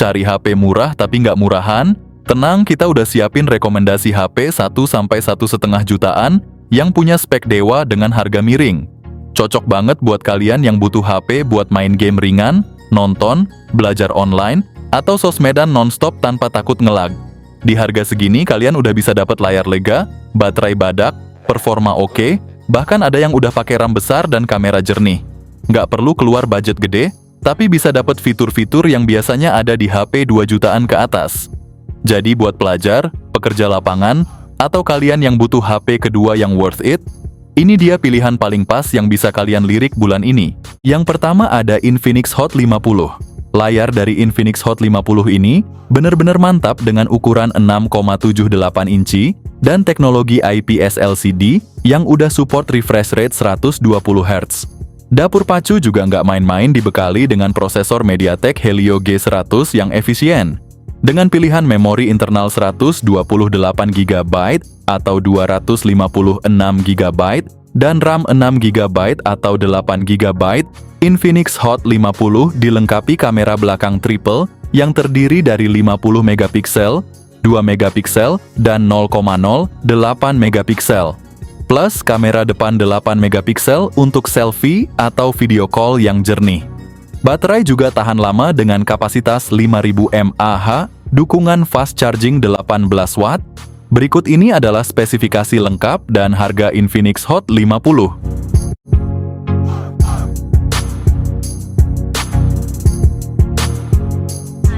Cari HP murah tapi nggak murahan? Tenang, kita udah siapin rekomendasi HP 1-1,5 jutaan yang punya spek dewa dengan harga miring. Cocok banget buat kalian yang butuh HP buat main game ringan, nonton, belajar online, atau sosmedan nonstop tanpa takut ngelag. Di harga segini kalian udah bisa dapat layar lega, baterai badak, performa oke, bahkan ada yang udah pakai RAM besar dan kamera jernih. Nggak perlu keluar budget gede, tapi bisa dapat fitur-fitur yang biasanya ada di HP 2 jutaan ke atas. Jadi buat pelajar, pekerja lapangan, atau kalian yang butuh HP kedua yang worth it, ini dia pilihan paling pas yang bisa kalian lirik bulan ini. Yang pertama ada Infinix Hot 50. Layar dari Infinix Hot 50 ini benar-benar mantap dengan ukuran 6,78 inci dan teknologi IPS LCD yang udah support refresh rate 120 Hz. Dapur pacu juga nggak main-main dibekali dengan prosesor MediaTek Helio G100 yang efisien. Dengan pilihan memori internal 128 GB atau 256 GB dan RAM 6 GB atau 8 GB, Infinix Hot 50 dilengkapi kamera belakang triple yang terdiri dari 50 megapiksel, 2 megapiksel, dan 0,08 megapiksel. Plus kamera depan 8 megapiksel untuk selfie atau video call yang jernih. Baterai juga tahan lama dengan kapasitas 5000 mAh, dukungan fast charging 18 watt. Berikut ini adalah spesifikasi lengkap dan harga Infinix Hot 50.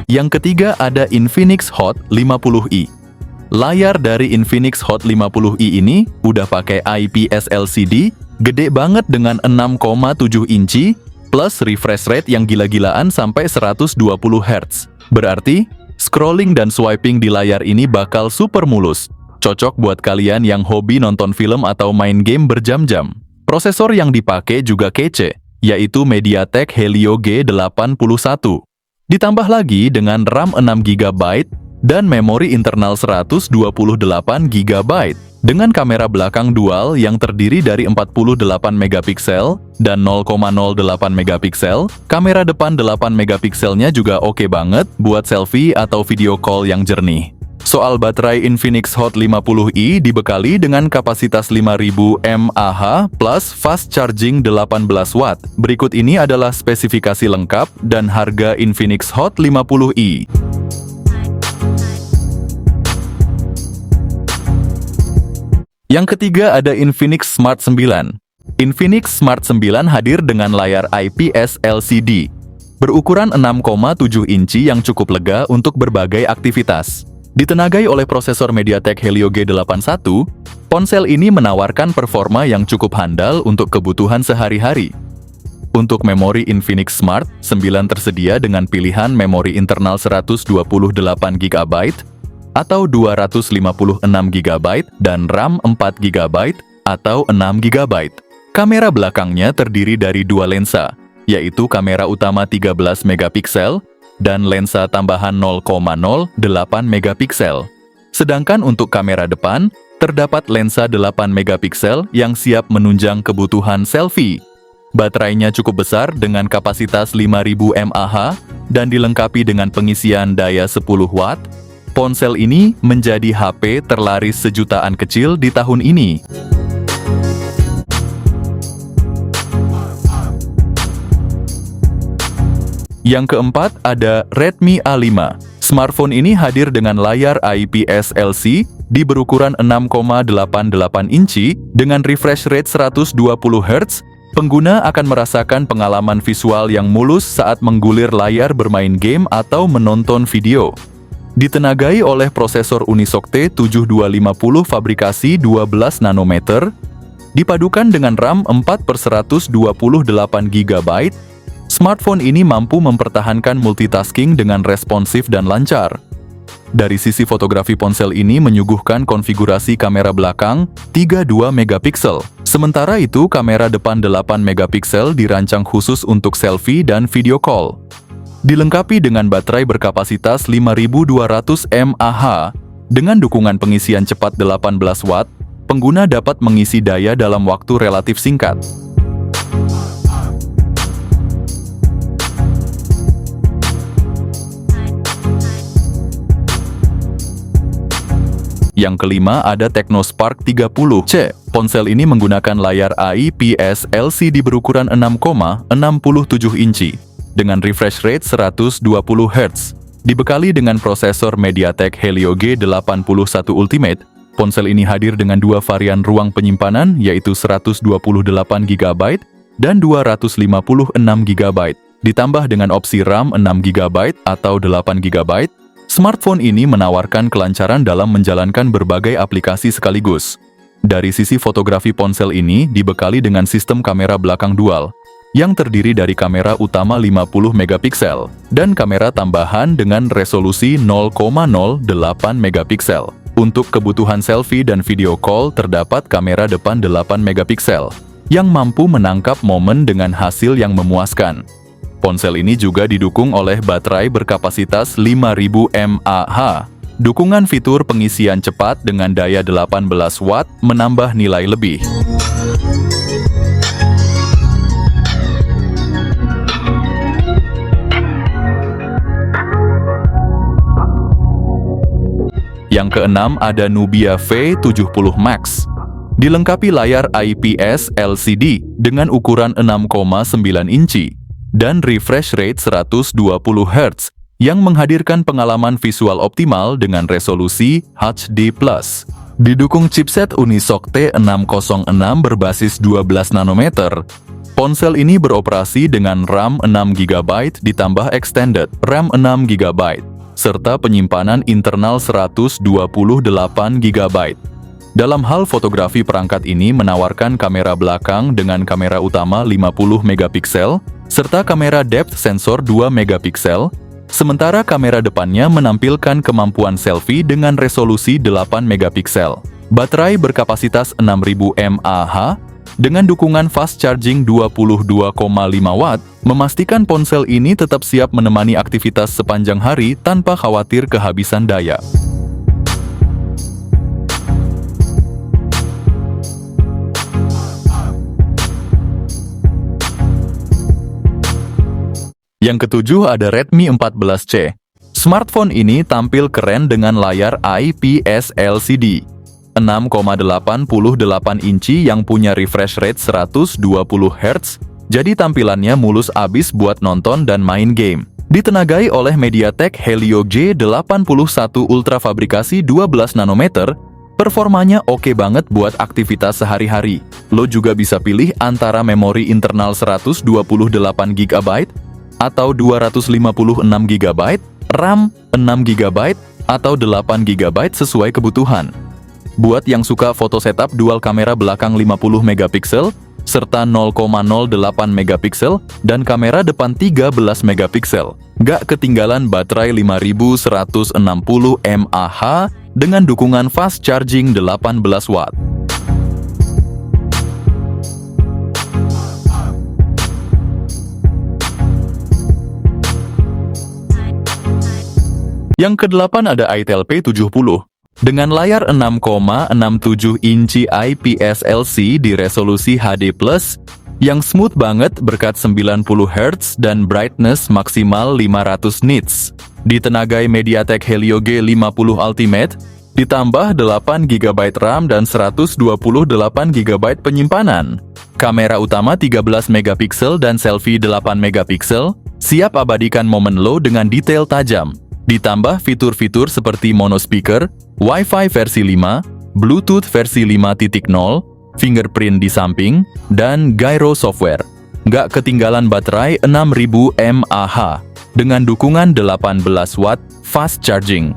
Yang ketiga ada Infinix Hot 50i. Layar dari Infinix Hot 50i ini udah pakai IPS LCD, gede banget dengan 6,7 inci, plus refresh rate yang gila-gilaan sampai 120 Hz. Berarti, scrolling dan swiping di layar ini bakal super mulus. Cocok buat kalian yang hobi nonton film atau main game berjam-jam. Prosesor yang dipakai juga kece, yaitu MediaTek Helio G81. Ditambah lagi dengan RAM 6 GB dan memori internal 128 GB dengan kamera belakang dual yang terdiri dari 48 megapiksel dan 0,08 megapiksel. Kamera depan 8 megapikselnya juga oke banget buat selfie atau video call yang jernih. Soal baterai Infinix Hot 50i dibekali dengan kapasitas 5000 mAh plus fast charging 18 watt. Berikut ini adalah spesifikasi lengkap dan harga Infinix Hot 50i. Yang ketiga ada Infinix Smart 9. Infinix Smart 9 hadir dengan layar IPS LCD, berukuran 6,7 inci yang cukup lega untuk berbagai aktivitas. Ditenagai oleh prosesor MediaTek Helio G81, ponsel ini menawarkan performa yang cukup handal untuk kebutuhan sehari-hari. Untuk memori Infinix Smart 9 tersedia dengan pilihan memori internal 128 GB atau 256 GB dan RAM 4 GB atau 6 GB. Kamera belakangnya terdiri dari dua lensa, yaitu kamera utama 13 megapiksel dan lensa tambahan 0,08 megapiksel. Sedangkan untuk kamera depan, terdapat lensa 8 megapiksel yang siap menunjang kebutuhan selfie. Baterainya cukup besar dengan kapasitas 5000 mAh dan dilengkapi dengan pengisian daya 10 watt. Ponsel ini menjadi HP terlaris sejutaan kecil di tahun ini. Yang keempat ada Redmi A5. Smartphone ini hadir dengan layar IPS LCD berukuran 6,88 inci dengan refresh rate 120 Hz. Pengguna akan merasakan pengalaman visual yang mulus saat menggulir layar bermain game atau menonton video. Ditenagai oleh prosesor Unisoc T7250 fabrikasi 12 nanometer, dipadukan dengan RAM 4/128 GB, smartphone ini mampu mempertahankan multitasking dengan responsif dan lancar. Dari sisi fotografi, ponsel ini menyuguhkan konfigurasi kamera belakang 32 megapiksel. Sementara itu, kamera depan 8 megapiksel dirancang khusus untuk selfie dan video call. Dilengkapi dengan baterai berkapasitas 5200 mAh. Dengan dukungan pengisian cepat 18 watt, pengguna dapat mengisi daya dalam waktu relatif singkat. Yang kelima ada Technospark 30C. Ponsel ini menggunakan layar IPS LCD berukuran 6,67 inci dengan refresh rate 120 Hz. Dibekali dengan prosesor MediaTek Helio G81 Ultimate, ponsel ini hadir dengan dua varian ruang penyimpanan yaitu 128GB dan 256GB. Ditambah dengan opsi RAM 6GB atau 8GB, smartphone ini menawarkan kelancaran dalam menjalankan berbagai aplikasi sekaligus. Dari sisi fotografi, ponsel ini dibekali dengan sistem kamera belakang dual, yang terdiri dari kamera utama 50 megapiksel dan kamera tambahan dengan resolusi 0,08 megapiksel. Untuk kebutuhan selfie dan video call terdapat kamera depan 8 megapiksel yang mampu menangkap momen dengan hasil yang memuaskan. Ponsel ini juga didukung oleh baterai berkapasitas 5000 mAh. Dukungan fitur pengisian cepat dengan daya 18 watt menambah nilai lebih. Yang keenam ada Nubia V70 Max. Dilengkapi layar IPS LCD dengan ukuran 6,9 inci dan refresh rate 120 Hz yang menghadirkan pengalaman visual optimal dengan resolusi HD+. Didukung chipset Unisoc T606 berbasis 12 nanometer. Ponsel ini beroperasi dengan RAM 6GB ditambah extended RAM 6GB serta penyimpanan internal 128GB. Dalam hal fotografi, perangkat ini menawarkan kamera belakang dengan kamera utama 50 megapiksel serta kamera depth sensor 2 megapiksel, sementara kamera depannya menampilkan kemampuan selfie dengan resolusi 8 megapiksel. Baterai berkapasitas 6000 mAh dengan dukungan fast charging 22,5 watt, memastikan ponsel ini tetap siap menemani aktivitas sepanjang hari tanpa khawatir kehabisan daya. Yang ketujuh ada Redmi 14C. Smartphone ini tampil keren dengan layar IPS LCD 6,88 inci yang punya refresh rate 120 Hz, jadi tampilannya mulus abis buat nonton dan main game. Ditenagai oleh MediaTek Helio G81 Ultra fabrikasi 12 nanometer, performanya oke banget buat aktivitas sehari-hari. Lo juga bisa pilih antara memori internal 128GB atau 256GB, RAM 6GB atau 8GB sesuai kebutuhan. Buat yang suka foto setup, dual kamera belakang 50 megapiksel serta 0,08 megapiksel dan kamera depan 13 megapiksel. Gak ketinggalan baterai 5160 mAh dengan dukungan fast charging 18 watt. Yang kedelapan ada Itel P70. Dengan layar 6,67 inci IPS LCD di resolusi HD+, yang smooth banget berkat 90 Hz dan brightness maksimal 500 nits. Ditenagai MediaTek Helio G50 Ultimate, ditambah 8GB RAM dan 128GB penyimpanan. Kamera utama 13 megapiksel dan selfie 8 megapiksel, siap abadikan momen lo dengan detail tajam. Ditambah fitur-fitur seperti mono speaker, Wi-Fi versi 5, Bluetooth versi 5.0, fingerprint di samping, dan gyro software. Gak ketinggalan baterai 6000 mAh dengan dukungan 18 watt fast charging.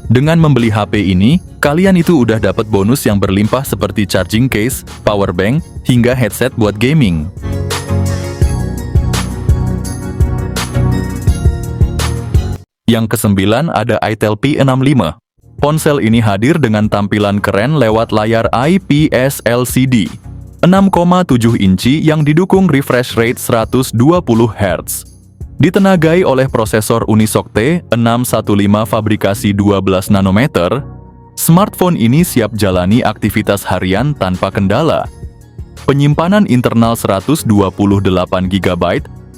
Dengan membeli HP ini, kalian itu udah dapat bonus yang berlimpah seperti charging case, power bank, hingga headset buat gaming. Yang kesembilan ada Itel P65. Ponsel ini hadir dengan tampilan keren lewat layar IPS LCD 6,7 inci yang didukung refresh rate 120 Hz. Ditenagai oleh prosesor Unisoc T615 fabrikasi 12 nanometer, smartphone ini siap jalani aktivitas harian tanpa kendala. Penyimpanan internal 128GB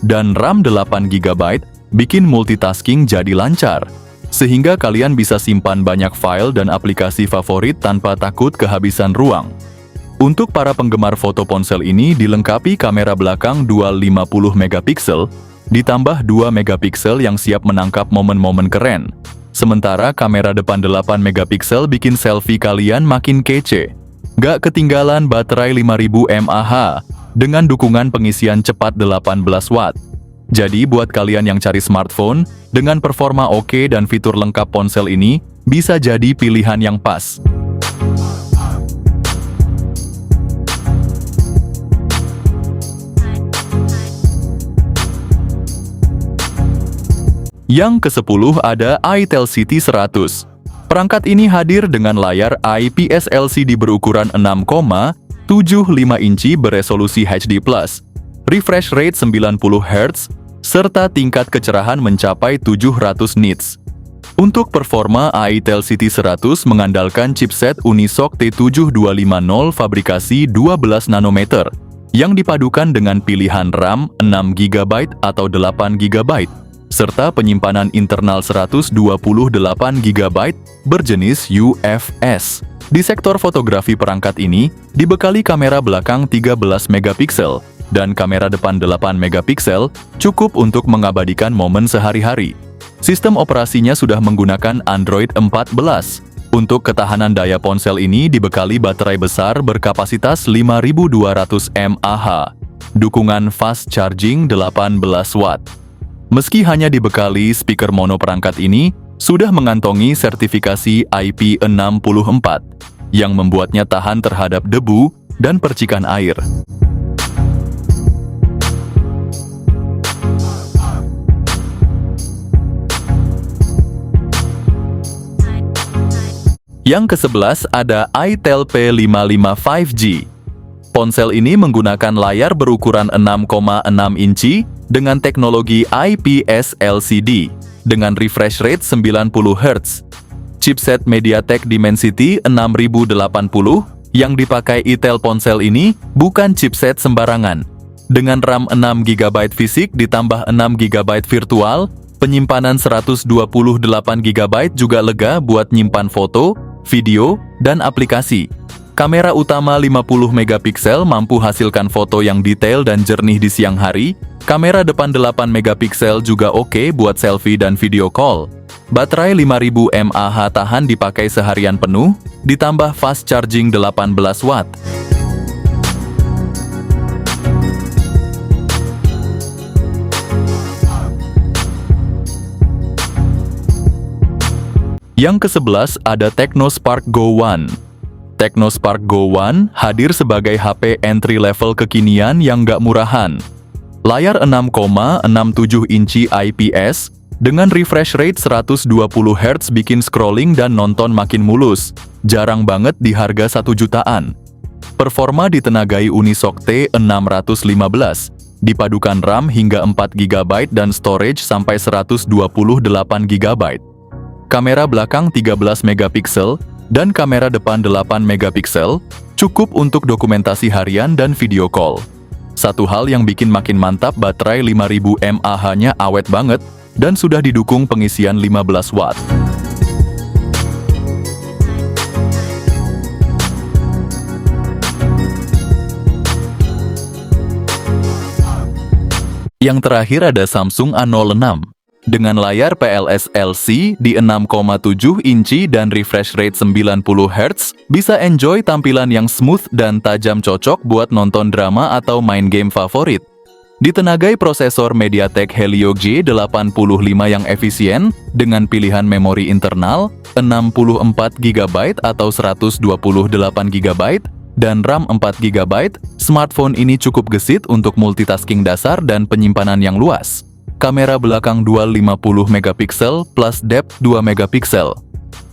dan RAM 8GB bikin multitasking jadi lancar. sehingga kalian bisa simpan banyak file dan aplikasi favorit tanpa takut kehabisan ruang. Untuk para penggemar foto, ponsel ini dilengkapi kamera belakang dual 50 megapiksel, ditambah 2 megapiksel yang siap menangkap momen-momen keren. Sementara kamera depan 8 megapiksel bikin selfie kalian makin kece. Gak ketinggalan baterai 5000 mAh dengan dukungan pengisian cepat 18 watt. Jadi buat kalian yang cari smartphone dengan performa oke dan fitur lengkap, ponsel ini bisa jadi pilihan yang pas. Yang ke-10 ada iTelCity 100. Perangkat ini hadir dengan layar IPS LCD berukuran 6,75 inci beresolusi HD+, refresh rate 90 Hz, serta tingkat kecerahan mencapai 700 nits. Untuk performa, iTelCity 100 mengandalkan chipset Unisoc T7250 fabrikasi 12 nanometer, yang dipadukan dengan pilihan RAM 6 GB atau 8 GB, serta penyimpanan internal 128 GB berjenis UFS. Di sektor fotografi, perangkat ini dibekali kamera belakang 13 megapiksel dan kamera depan 8 megapiksel, cukup untuk mengabadikan momen sehari-hari. Sistem operasinya sudah menggunakan Android 14. Untuk ketahanan daya, ponsel ini dibekali baterai besar berkapasitas 5200 mAh, dukungan fast charging 18 watt. Meski hanya dibekali speaker mono, perangkat ini sudah mengantongi sertifikasi IP64 yang membuatnya tahan terhadap debu dan percikan air. Yang ke-11 ada itel P55 5G. Ponsel ini menggunakan layar berukuran 6,6 inci dengan teknologi IPS LCD dengan refresh rate 90 Hz. Chipset MediaTek Dimensity 6080 yang dipakai itel ponsel ini bukan chipset sembarangan. Dengan RAM 6 GB fisik ditambah 6 GB virtual, penyimpanan 128 GB juga lega buat nyimpan foto, video, dan aplikasi. Kamera utama 50 megapiksel mampu hasilkan foto yang detail dan jernih di siang hari. Kamera depan 8 megapiksel juga oke buat selfie dan video call. Baterai 5000 mAh tahan dipakai seharian penuh, ditambah fast charging 18 watt. Yang ke-11 ada Technospark Go 1. Technospark Go 1 hadir sebagai HP entry level kekinian yang gak murahan. Layar 6,67 inci IPS dengan refresh rate 120 Hz bikin scrolling dan nonton makin mulus. Jarang banget di harga 1 jutaan. Performa ditenagai Unisoc T615, dipadukan RAM hingga 4 GB dan storage sampai 128 GB. Kamera belakang 13 megapiksel dan kamera depan 8 megapiksel, cukup untuk dokumentasi harian dan video call. Satu hal yang bikin makin mantap, baterai 5000 mAh-nya awet banget dan sudah didukung pengisian 15 watt. Yang terakhir ada Samsung A06. Dengan layar PLS LC di 6,7 inci dan refresh rate 90 Hz, bisa enjoy tampilan yang smooth dan tajam, cocok buat nonton drama atau main game favorit. Ditenagai prosesor MediaTek Helio G85 yang efisien, dengan pilihan memori internal 64 GB atau 128 GB, dan RAM 4 GB, smartphone ini cukup gesit untuk multitasking dasar dan penyimpanan yang luas. Kamera belakang dual 50 megapiksel plus depth 2 megapiksel.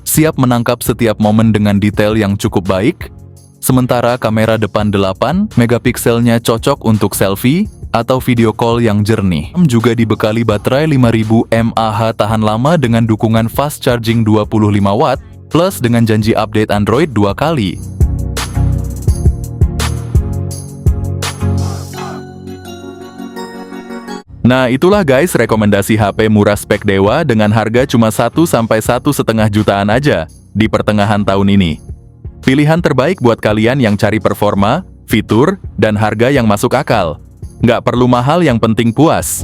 Siap menangkap setiap momen dengan detail yang cukup baik. Sementara kamera depan 8 megapikselnya cocok untuk selfie atau video call yang jernih. Juga dibekali baterai 5000 mAh tahan lama dengan dukungan fast charging 25 watt plus dengan janji update Android 2 kali. Nah itulah guys rekomendasi HP murah spek dewa dengan harga cuma 1-1,5 jutaan aja di pertengahan tahun ini. Pilihan terbaik buat kalian yang cari performa, fitur, dan harga yang masuk akal. Nggak perlu mahal yang penting puas.